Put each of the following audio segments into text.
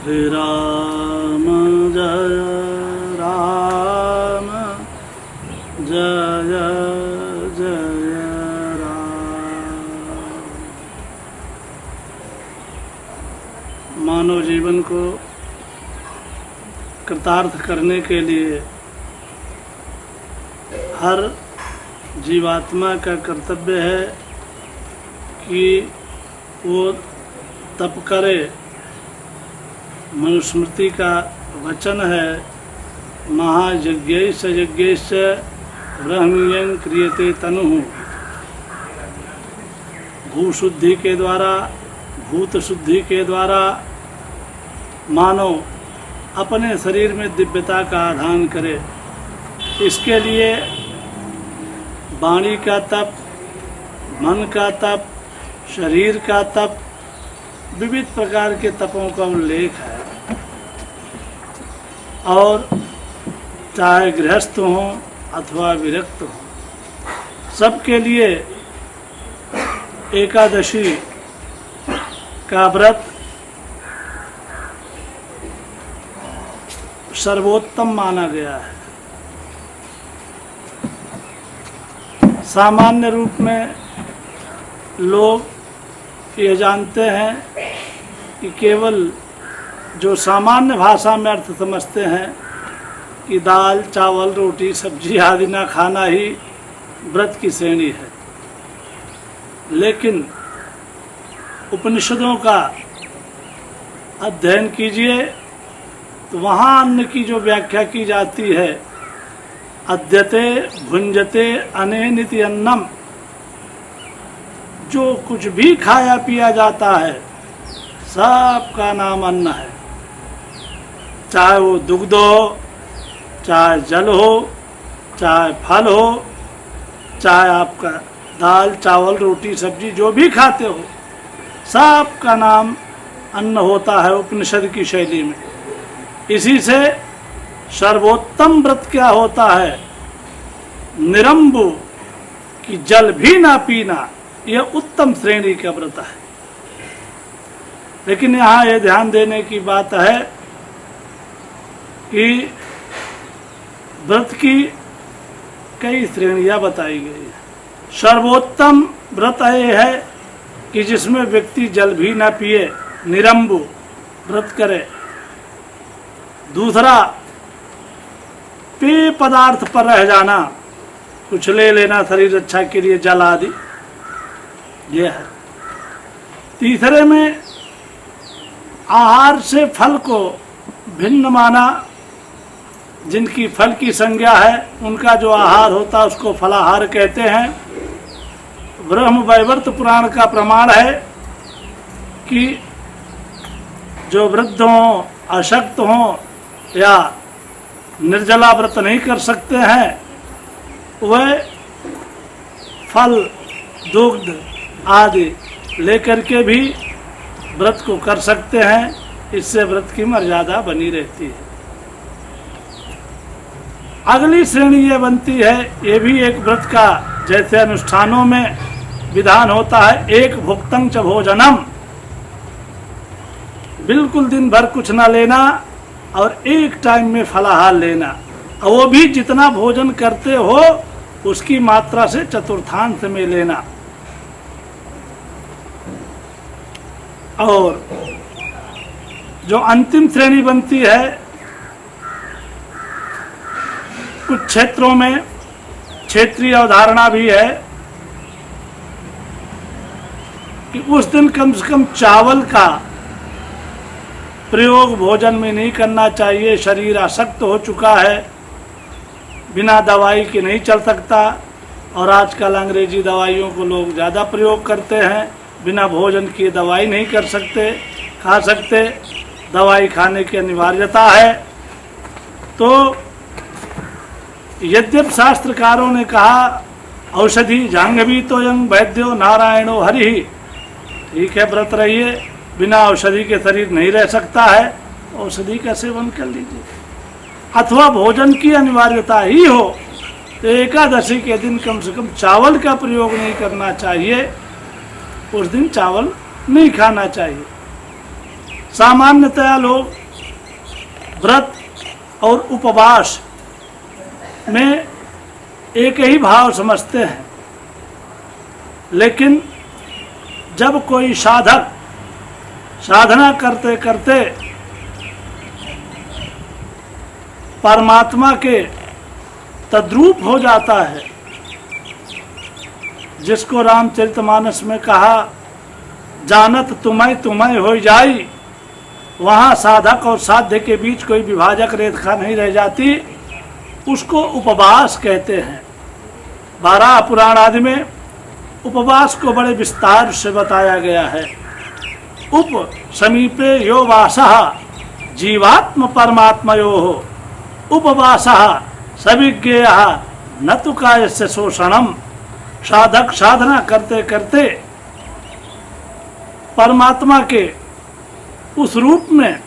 श्री राम जय राम जय जय राम। मानव जीवन को कृतार्थ करने के लिए हर जीवात्मा का कर्तव्य है कि वो तप करे। मनुस्मृति का वचन है, महायज्ञैश्च यज्ञैश्च ब्रह्मयं क्रियते तनुः। भू शुद्धि के द्वारा, भूत शुद्धि के द्वारा मानव अपने शरीर में दिव्यता का आधान करे। इसके लिए वाणी का तप, मन का तप, शरीर का तप, विविध प्रकार के तपों का उल्लेख है। और चाहे गृहस्थ हों अथवा विरक्त हों, सबके लिए एकादशी का व्रत सर्वोत्तम माना गया है। सामान्य रूप में लोग ये जानते हैं कि केवल जो सामान्य भाषा में अर्थ समझते हैं कि दाल चावल रोटी सब्जी आदि ना खाना ही व्रत की श्रेणी है, लेकिन उपनिषदों का अध्ययन कीजिए तो वहाँ अन्न की जो व्याख्या की जाती है, अद्यते भुंजते अनेनिति अन्नम, जो कुछ भी खाया पिया जाता है सबका नाम अन्न है। चाहे वो दुग्ध हो, चाहे जल हो, चाहे फल हो, चाहे आपका दाल चावल रोटी सब्जी जो भी खाते हो, सबका नाम अन्न होता है उपनिषद की शैली में। इसी से सर्वोत्तम व्रत क्या होता है? निरंबु, कि जल भी ना पीना, यह उत्तम श्रेणी का व्रत है। लेकिन यहाँ यह ध्यान देने की बात है कि व्रत की कई श्रेणियां बताई गई है। सर्वोत्तम व्रत यह है कि जिसमें व्यक्ति जल भी ना पिए, निरंबु व्रत करे। दूसरा, पेय पदार्थ पर रह जाना, कुछ ले लेना शरीर रक्षा के लिए, जल आदि, यह है। तीसरे में आहार से फल को भिन्न माना। जिनकी फल की संज्ञा है उनका जो आहार होता है उसको फलाहार कहते हैं। ब्रह्म वैवर्त पुराण का प्रमाण है कि जो वृद्ध हों, अशक्त हों या निर्जला व्रत नहीं कर सकते हैं, वह फल दुग्ध आदि लेकर के भी व्रत को कर सकते हैं। इससे व्रत की मर्यादा बनी रहती है। अगली श्रेणी ये बनती है, ये भी एक व्रत का जैसे अनुष्ठानों में विधान होता है, एक भुक्तं च भोजनम, बिल्कुल दिन भर कुछ ना लेना और एक टाइम में फलाहार लेना, और वो भी जितना भोजन करते हो उसकी मात्रा से चतुर्थांश में लेना। और जो अंतिम श्रेणी बनती है, कुछ क्षेत्रों में क्षेत्रीय अवधारणा भी है कि उस दिन कम से कम चावल का प्रयोग भोजन में नहीं करना चाहिए। शरीर आसक्त हो चुका है, बिना दवाई के नहीं चल सकता, और आजकल अंग्रेजी दवाइयों को लोग ज़्यादा प्रयोग करते हैं। बिना भोजन किए दवाई नहीं कर सकते, खा सकते, दवाई खाने की अनिवार्यता है। तो यद्यप शास्त्रकारों ने कहा औषधि जांघवी तो यंग वैद्यो नारायणो हरि, ठीक है व्रत रहिए, बिना औषधि के शरीर नहीं रह सकता है, औषधि का सेवन कर लीजिए। अथवा भोजन की अनिवार्यता ही हो तो एकादशी के दिन कम से कम चावल का प्रयोग नहीं करना चाहिए, उस दिन चावल नहीं खाना चाहिए। सामान्यतया लोग व्रत और उपवास में एक ही भाव समझते हैं, लेकिन जब कोई साधक साधना करते करते परमात्मा के तद्रूप हो जाता है, जिसको रामचरितमानस में कहा जानत तुम्हें तुम्हें हो जाई, वहाँ साधक और साध्य के बीच कोई विभाजक रेखा नहीं रह जाती, उसको उपवास कहते हैं। 12 पुराण आदि में उपवास को बड़े विस्तार से बताया गया है। उप समीपे यो वासः जीवात्म परमात्मयोः उपवासः सविज्ञेयः न तु कायस्य शोषणम। साधक साधना करते करते परमात्मा के उस रूप में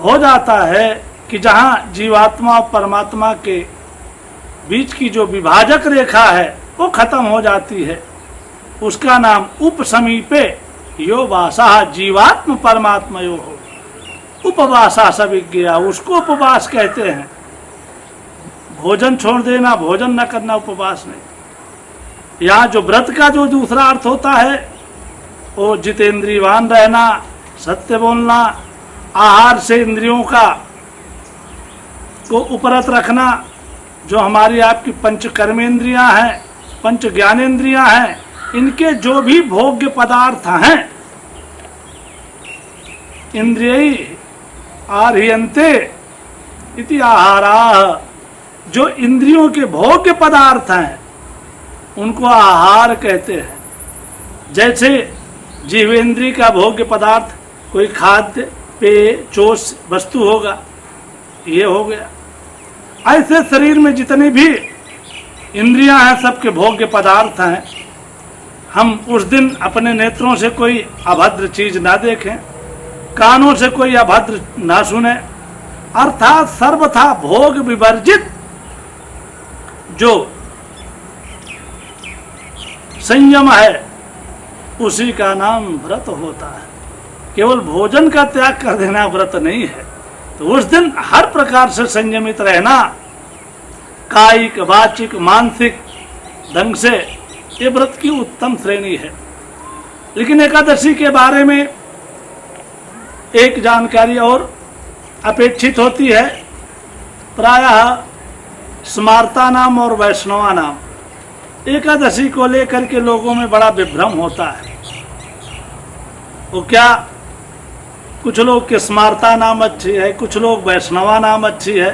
हो जाता है कि जहाँ जीवात्मा और परमात्मा के बीच की जो विभाजक रेखा है वो खत्म हो जाती है। उसका नाम उपसमीपे यो वासः जीवात्म परमात्मयोः उपवासा सविज्ञेयः, उसको उपवास कहते हैं। भोजन छोड़ देना, भोजन न करना उपवास नहीं। यहाँ जो व्रत का जो दूसरा अर्थ होता है वो जितेंद्रियवान रहना, सत्य बोलना, आहार से इंद्रियों का को उपरत रखना, जो हमारी आपकी पंच कर्मेंद्रियां हैं, पंच ज्ञानेंद्रियां हैं, इनके जो भी भोग्य पदार्थ हैं, इंद्रिय आर्यन्ते इति आहाराः, जो इंद्रियों के भोग्य पदार्थ हैं उनको आहार कहते हैं। जैसे जीवेंद्रिय का भोग्य पदार्थ कोई खाद्य पेय चोष वस्तु होगा, ये हो गया। ऐसे शरीर में जितनी भी इंद्रियां हैं सबके भोग्य पदार्थ हैं। हम उस दिन अपने नेत्रों से कोई अभद्र चीज ना देखें, कानों से कोई अभद्र ना सुने, अर्थात सर्वथा भोग विवर्जित जो संयम है उसी का नाम व्रत होता है। केवल भोजन का त्याग कर देना व्रत नहीं है। तो उस दिन हर प्रकार से संयमित रहना, कायिक वाचिक मानसिक ढंग से, ये व्रत की उत्तम श्रेणी है। लेकिन एकादशी के बारे में एक जानकारी और अपेक्षित होती है। प्रायः स्मार्ता नाम और वैष्णवा नाम एकादशी को लेकर के लोगों में बड़ा विभ्रम होता है। वो क्या, कुछ लोग के स्मार्ता नाम अच्छी है, कुछ लोग वैष्णवा नाम अच्छी है,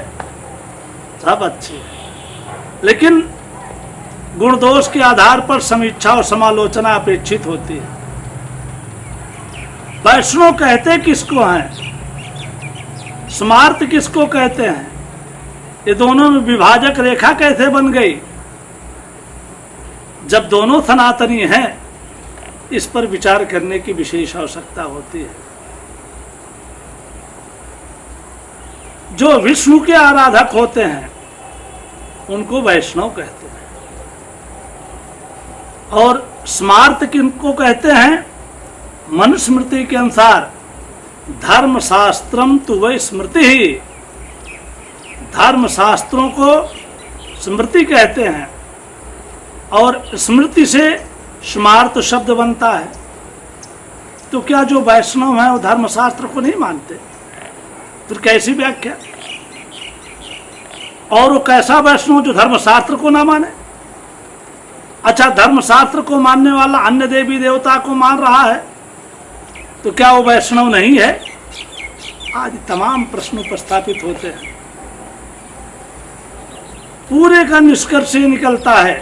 सब अच्छी है, लेकिन गुण दोष के आधार पर समीक्षा और समालोचना अपेक्षित होती है। वैष्णव कहते किसको हैं, स्मार्त किसको कहते हैं, ये दोनों में विभाजक रेखा कैसे बन गई? जब दोनों सनातनी हैं, इस पर विचार करने की विशेष आवश्यकता होती है। जो विष्णु के आराधक होते हैं उनको वैष्णव कहते हैं, और स्मार्त किनको कहते हैं? मनुस्मृति के अनुसार धर्म शास्त्रम तु वै स्मृति ही, धर्म शास्त्रों को स्मृति कहते हैं, और स्मृति से स्मार्त शब्द बनता है। तो क्या जो वैष्णव हैं वो धर्म शास्त्र को नहीं मानते? फिर कैसी व्याख्या? और वो कैसा वैष्णव जो धर्म शास्त्र को ना माने? अच्छा, धर्म शास्त्र को मानने वाला अन्य देवी देवता को मान रहा है तो क्या वो वैष्णव नहीं है? आज तमाम प्रश्न उपस्थापित होते हैं। पूरे का निष्कर्ष ये निकलता है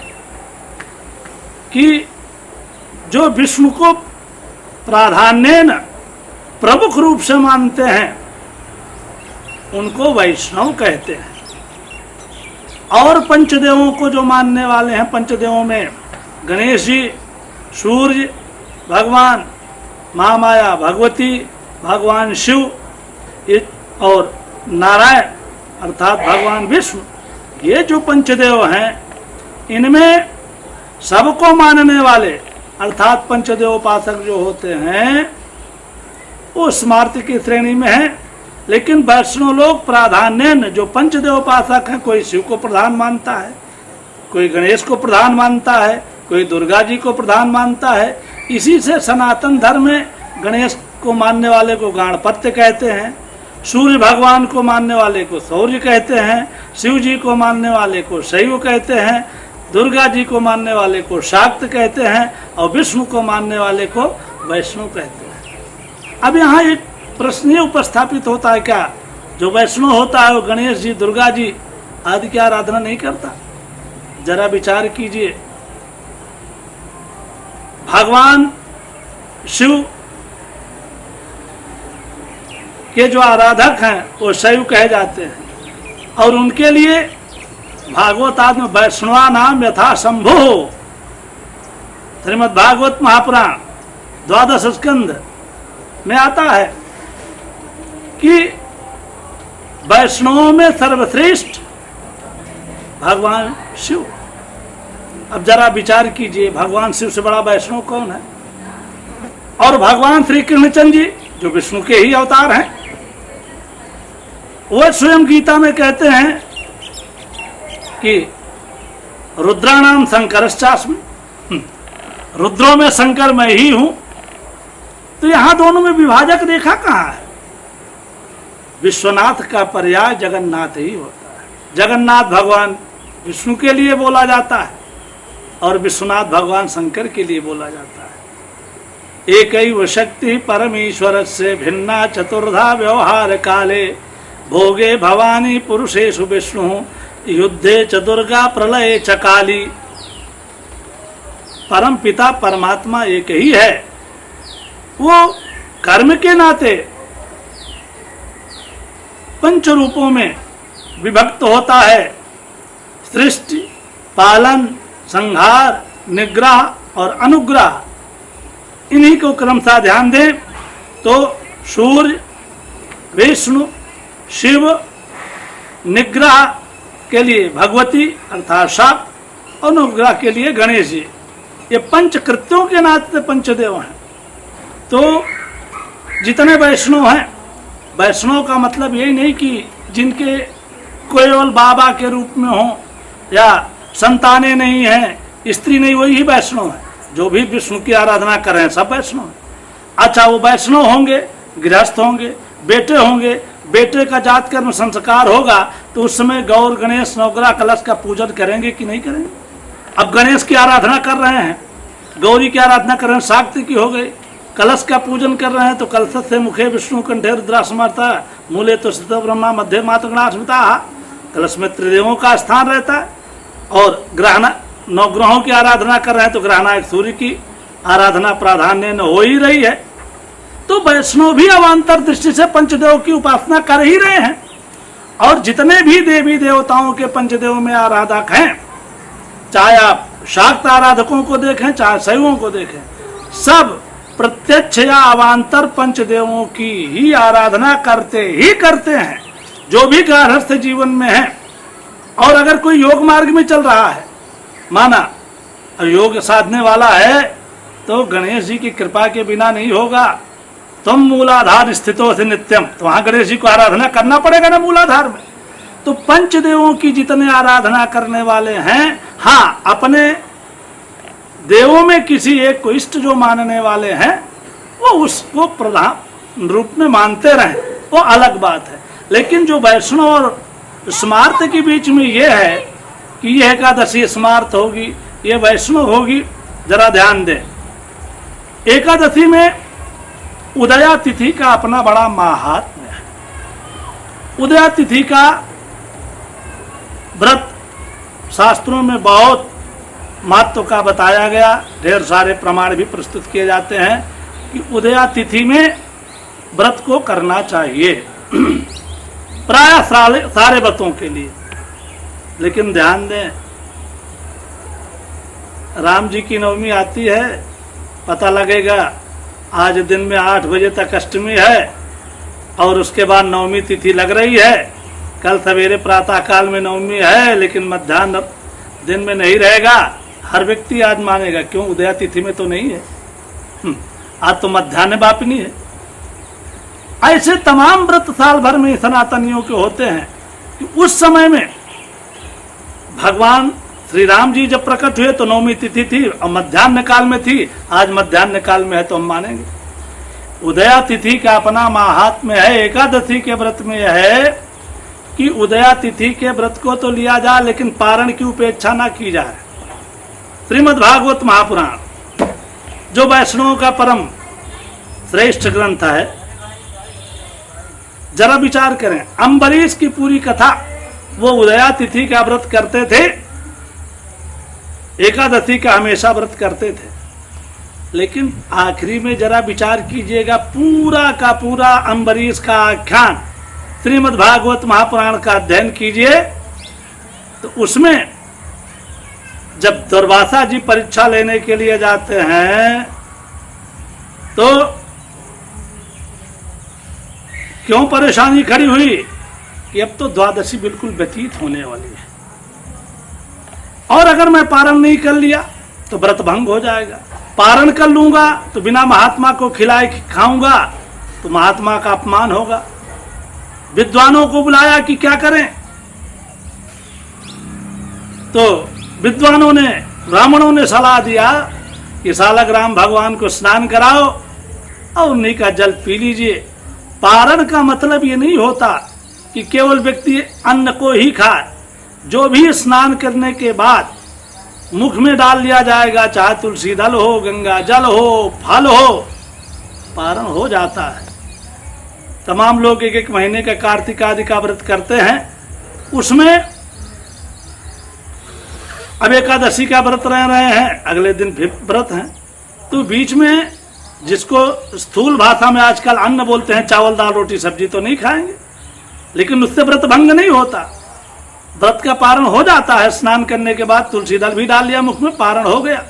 कि जो विष्णु को प्राधान्यन प्रमुख रूप से मानते हैं उनको वैष्णव कहते हैं, और पंचदेवों को जो मानने वाले हैं, पंचदेवों में गणेश जी, सूर्य भगवान, महामाया भगवती, भगवान शिव और नारायण अर्थात भगवान विष्णु, ये जो पंचदेव हैं, इनमें सबको मानने वाले अर्थात पंचदेव उपासक जो होते हैं वो स्मार्त की श्रेणी में है। लेकिन वैष्णव लोग प्राधान्य जो पंचदेव उपासक हैं, कोई शिव को प्रधान मानता है, कोई गणेश को प्रधान मानता है, कोई दुर्गा जी को प्रधान मानता है। इसी से सनातन धर्म में गणेश को मानने वाले को गणपत्य कहते हैं, सूर्य भगवान को मानने वाले को सौर्य कहते हैं, शिव जी को मानने वाले को शैव कहते हैं, दुर्गा जी को मानने वाले को शाक्त कहते हैं, और विष्णु को मानने वाले को वैष्णव कहते हैं। अब यहाँ एक प्रश्न ये उपस्थापित होता है, क्या जो वैष्णव होता है वो गणेश जी, दुर्गा जी आदि की आराधना नहीं करता? जरा विचार कीजिए। भगवान शिव के जो आराधक हैं वो शैव कहे जाते हैं, और उनके लिए भागवत आदि में वैष्णवा नाम यथा शंभु, श्रीमद् भागवत महापुराण 12 स्कंद में आता है कि वैष्णवों में सर्वश्रेष्ठ भगवान शिव। अब जरा विचार कीजिए, भगवान शिव से बड़ा वैष्णव कौन है? और भगवान श्री कृष्णचंद्र जी जो विष्णु के ही अवतार हैं, वो स्वयं गीता में कहते हैं कि रुद्राणाम शंकरश्चास्मि, रुद्रों में शंकर मैं ही हूं। तो यहां दोनों में विभाजक रेखा कहां है? विश्वनाथ का पर्याय जगन्नाथ ही होता है। जगन्नाथ भगवान विष्णु के लिए बोला जाता है और विश्वनाथ भगवान शंकर के लिए बोला जाता है। एकैव शक्ति परमेश्वर से भिन्ना चतुर्धा व्यवहार काले, भोगे भवानी पुरुषेषु विष्णु, युद्धे च दुर्गा प्रलये च काली। परम पिता परमात्मा एक ही है। वो कर्म के नाते पंच रूपों में विभक्त होता है। सृष्टि, पालन, संहार, निग्रह और अनुग्रह, इन्हीं को क्रमशः ध्यान दें तो सूर्य, विष्णु, शिव, निग्रह के लिए भगवती अर्थात शाक्त, अनुग्रह के लिए गणेश जी। ये पंच कृत्यों के नाते पंचदेव हैं। तो जितने वैष्णव हैं, वैष्णव का मतलब यही नहीं कि जिनके केवल बाबा के रूप में हो या संतानें नहीं हैं, स्त्री नहीं, वही वैष्णव है। जो भी विष्णु की आराधना कर रहे हैं सब वैष्णव हैं। अच्छा, वो वैष्णव होंगे, गृहस्थ होंगे, बेटे होंगे, बेटे का जात कर्म संस्कार होगा तो उस समय गौर, गणेश, नवग्रह, कलश का पूजन करेंगे कि नहीं करेंगे? अब गणेश की आराधना कर रहे हैं, गौरी की आराधना कर रहे हैं, शाक्ति की हो गई, कलश का पूजन कर रहे हैं तो कलश से मुखे विष्णु कंठे रुद्रा समर्था, मूले तो स्थितो ब्रह्मा, मध्य मातृगणा स्मृता। कलश में त्रिदेवों का स्थान रहता है। और ग्रहणा, नवग्रहों की आराधना कर रहे हैं तो ग्रहनायक सूर्य की आराधना प्राधान्य न हो ही रही है। तो वैष्णव भी अवान्तर दृष्टि से पंचदेव की उपासना कर ही रहे हैं। और जितने भी देवी देवताओं के पंचदेव में आराधक हैं, चाहे आप शाक्त आराधकों को देखें चाहे शैवों को देखें, सब प्रत्यक्ष या अवान्तर पंचदेवों की ही आराधना करते हैं, जो भी गार्हस्थ जीवन में है। और अगर कोई योग मार्ग में चल रहा है, माना योग साधने वाला है, तो गणेश जी की कृपा के बिना नहीं होगा। तुम मूलाधार स्थितो से नित्यम, तो वहां गणेश जी को आराधना करना पड़ेगा ना मूलाधार में। तो पंचदेवों की जितने आराधना करने वाले हैं, हाँ, अपने देवों में किसी एक को इष्ट जो मानने वाले हैं, वो उसको प्रधान रूप में मानते रहें, वो अलग बात है। लेकिन जो वैष्णव और स्मार्त के बीच में ये है कि ये एकादशी स्मार्त होगी, ये वैष्णव होगी, जरा ध्यान दें। एकादशी में उदया तिथि का अपना बड़ा महात्म्य है। उदया तिथि का व्रत शास्त्रों में बहुत महत्व का बताया गया, ढेर सारे प्रमाण भी प्रस्तुत किए जाते हैं कि उदया तिथि में व्रत को करना चाहिए प्राय सारे व्रतों के लिए। लेकिन ध्यान दें, राम जी की नवमी आती है, पता लगेगा आज दिन में 8 बजे तक अष्टमी है और उसके बाद नवमी तिथि लग रही है। कल सवेरे प्रातः काल में नवमी है, लेकिन मध्याह्न दिन में नहीं रहेगा। हर व्यक्ति आज मानेगा, क्यों? उदया तिथि में तो नहीं है, आज तो मध्याह्न वापिनी है। ऐसे तमाम व्रत साल भर में सनातनियों के होते हैं कि उस समय में भगवान श्री राम जी जब प्रकट हुए तो नवमी तिथि थी और मध्याह्न काल में थी। आज मध्याह्न काल में है तो हम मानेंगे। उदया तिथि का अपना महात्म्य है। एकादशी के व्रत में यह है कि उदया तिथि के व्रत को तो लिया जाए लेकिन पारण की उपेक्षा ना की जाए। श्रीमद् भागवत महापुराण जो वैष्णवों का परम श्रेष्ठ ग्रंथ है, जरा विचार करें। अम्बरीश की पूरी कथा, वो उदया तिथि का व्रत करते थे, एकादशी का हमेशा व्रत करते थे, लेकिन आखिरी में जरा विचार कीजिएगा, पूरा का पूरा अम्बरीश का आख्यान श्रीमद् भागवत महापुराण का अध्ययन कीजिए तो उसमें जब दुर्वासा जी परीक्षा लेने के लिए जाते हैं तो क्यों परेशानी खड़ी हुई कि अब तो द्वादशी बिल्कुल व्यतीत होने वाली है और अगर मैं पारण नहीं कर लिया तो व्रत भंग हो जाएगा। पारण कर लूंगा तो बिना महात्मा को खिलाए खाऊंगा तो महात्मा का अपमान होगा। विद्वानों को बुलाया कि क्या करें, तो विद्वानों ने, ब्राह्मणों ने सलाह दिया कि सालग्राम भगवान को स्नान कराओ और उन्हीं का जल पी लीजिए। पारण का मतलब ये नहीं होता कि केवल व्यक्ति अन्न को ही खाए। जो भी स्नान करने के बाद मुख में डाल लिया जाएगा, चाहे तुलसी दल हो, गंगा जल हो, फल हो, पारण हो जाता है। तमाम लोग एक एक महीने का कार्तिक आदि का व्रत करते हैं, उसमें अब एकादशी का व्रत रह रहे हैं, अगले दिन फिर व्रत हैं, तो बीच में जिसको स्थूल भाषा में आजकल अन्न बोलते हैं, चावल दाल रोटी सब्जी तो नहीं खाएंगे, लेकिन उससे व्रत भंग नहीं होता, व्रत का पारण हो जाता है। स्नान करने के बाद तुलसी दल भी डाल लिया मुख में, पारण हो गया।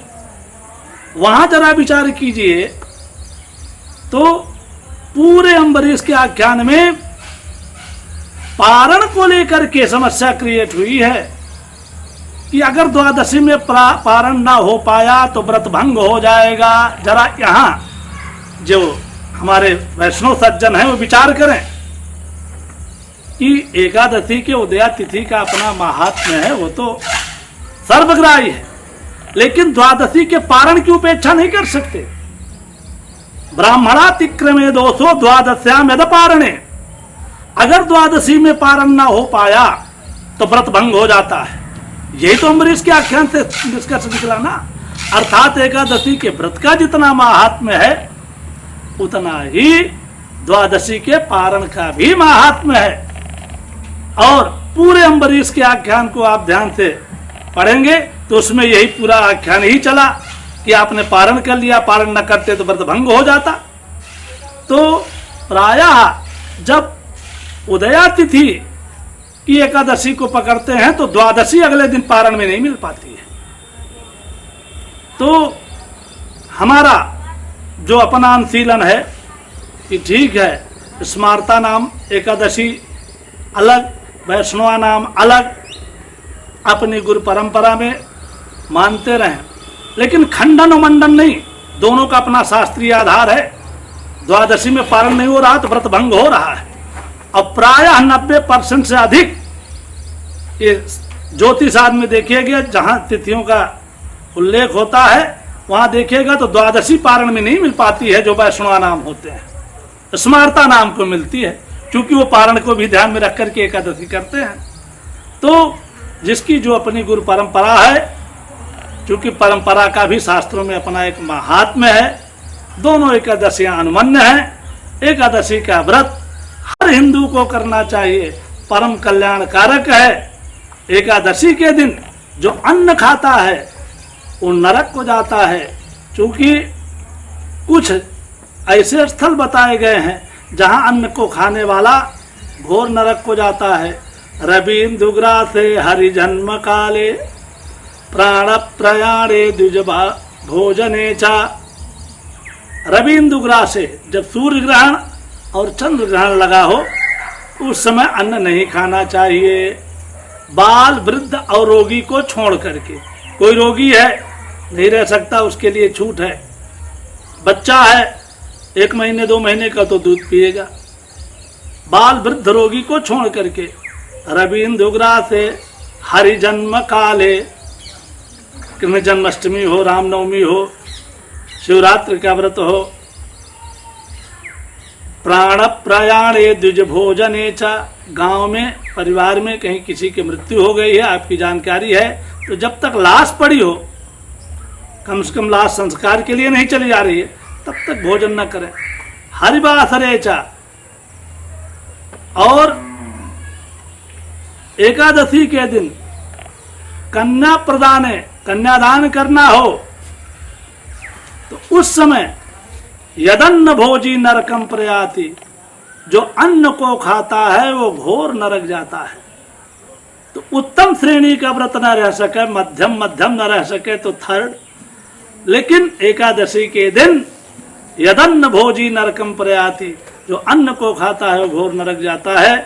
वहां जरा विचार कीजिए तो पूरे अम्बरीश के आख्यान में पारण को लेकर के समस्या क्रिएट हुई है कि अगर द्वादशी में पारण ना हो पाया तो व्रत भंग हो जाएगा। जरा यहाँ जो हमारे वैष्णव सज्जन हैं वो विचार करें कि एकादशी के उदया तिथि का अपना महात्म्य है, वो तो सर्वग्राही है, लेकिन द्वादशी के पारण की उपेक्षा नहीं कर सकते। ब्राह्मणातिक्रमे दोषो द्वादश्याम यद पारणे, अगर द्वादशी में पारण ना हो पाया तो व्रत भंग हो जाता है। यही तो अम्बरीश के आख्यान से निष्कर्ष निकला ना। अर्थात एकादशी के व्रत का जितना महात्म्य है उतना ही द्वादशी के पारण का भी महात्म्य है। और पूरे अम्बरीश के आख्यान को आप ध्यान से पढ़ेंगे तो उसमें यही पूरा आख्यान ही चला कि आपने पारण कर लिया, पारण न करते तो व्रत भंग हो जाता। तो प्रायः जब उदया तिथि की एकादशी को पकड़ते हैं तो द्वादशी अगले दिन पारण में नहीं मिल पाती है। तो हमारा जो अपना अनुशीलन है कि ठीक है, स्मार्ता नाम एकादशी अलग, वैष्णवा नाम अलग, अपनी गुरु परंपरा में मानते रहें, लेकिन खंडन और मंडन नहीं, दोनों का अपना शास्त्रीय आधार है। द्वादशी में पारण नहीं हो रहा तो व्रत भंग हो रहा है। अब प्रायः 90% से अधिक ये ज्योतिष आदि में देखिएगा, जहां तिथियों का उल्लेख होता है वहां देखिएगा तो द्वादशी पारण में नहीं मिल पाती है। जो वैष्णवा नाम होते हैं, स्मार्ता नाम को मिलती है, क्योंकि वो पारण को भी ध्यान में रख करके एकादशी करते हैं। तो जिसकी जो अपनी गुरु परंपरा है, क्योंकि परंपरा का भी शास्त्रों में अपना एक महात्म्य है, दोनों एकादशियां अनुमन्य हैं। एकादशी का व्रत हर हिंदू को करना चाहिए, परम कल्याणकारक है। एकादशी के दिन जो अन्न खाता है वो नरक को जाता है, क्योंकि कुछ ऐसे स्थल बताए गए हैं जहां अन्न को खाने वाला घोर नरक को जाता है। रवीन्द्रुग्रा से हरि जन्म काले प्राण प्रयाणे द्विज भोजने चा। रवीन्द्रुग्रा से जब सूर्य ग्रहण और चंद्र ग्रहण लगा हो उस समय अन्न नहीं खाना चाहिए, बाल वृद्ध और रोगी को छोड़ करके। कोई रोगी है नहीं रह सकता, उसके लिए छूट है। बच्चा है 1 महीने 2 महीने का तो दूध पिएगा, बाल वृद्ध रोगी को छोड़ करके। रवीन्द्र उग्रा से हरि जन्म काले, कृष्ण जन्माष्टमी हो, रामनवमी हो, शिवरात्रि का व्रत हो, प्राण प्रयाणे द्विज भोजने च, गांव में परिवार में कहीं किसी की मृत्यु हो गई है, आपकी जानकारी है, तो जब तक लाश पड़ी हो, कम से कम लाश संस्कार के लिए नहीं चली जा रही है, तब तक भोजन न करें। हरिवासरे च, और एकादशी के दिन कन्या प्रदान, कन्यादान करना हो तो उस समय यदन्न भोजी नरकम प्रयाति, जो अन्न को खाता है वो घोर नरक जाता है। तो उत्तम श्रेणी का व्रत न रह सके, मध्यम मध्यम न रह सके तो थर्ड, लेकिन एकादशी के दिन यदन्न भोजी नरकम प्रयाति, जो अन्न को खाता है वो घोर नरक जाता है।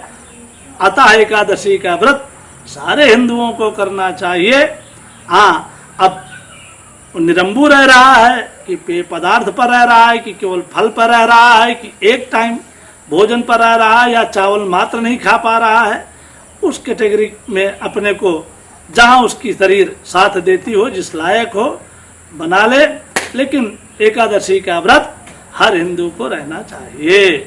अतः एकादशी का व्रत सारे हिंदुओं को करना चाहिए। हाँ, अब निरंबू रह रहा है कि पेय पदार्थ पर रह रहा है, कि केवल फल पर रह रहा है, कि एक टाइम भोजन पर रह रहा है, या चावल मात्र नहीं खा पा रहा है, उस कैटेगरी में अपने को जहाँ उसकी शरीर साथ देती हो, जिस लायक हो बना ले, लेकिन एकादशी का व्रत हर हिंदू को रहना चाहिए।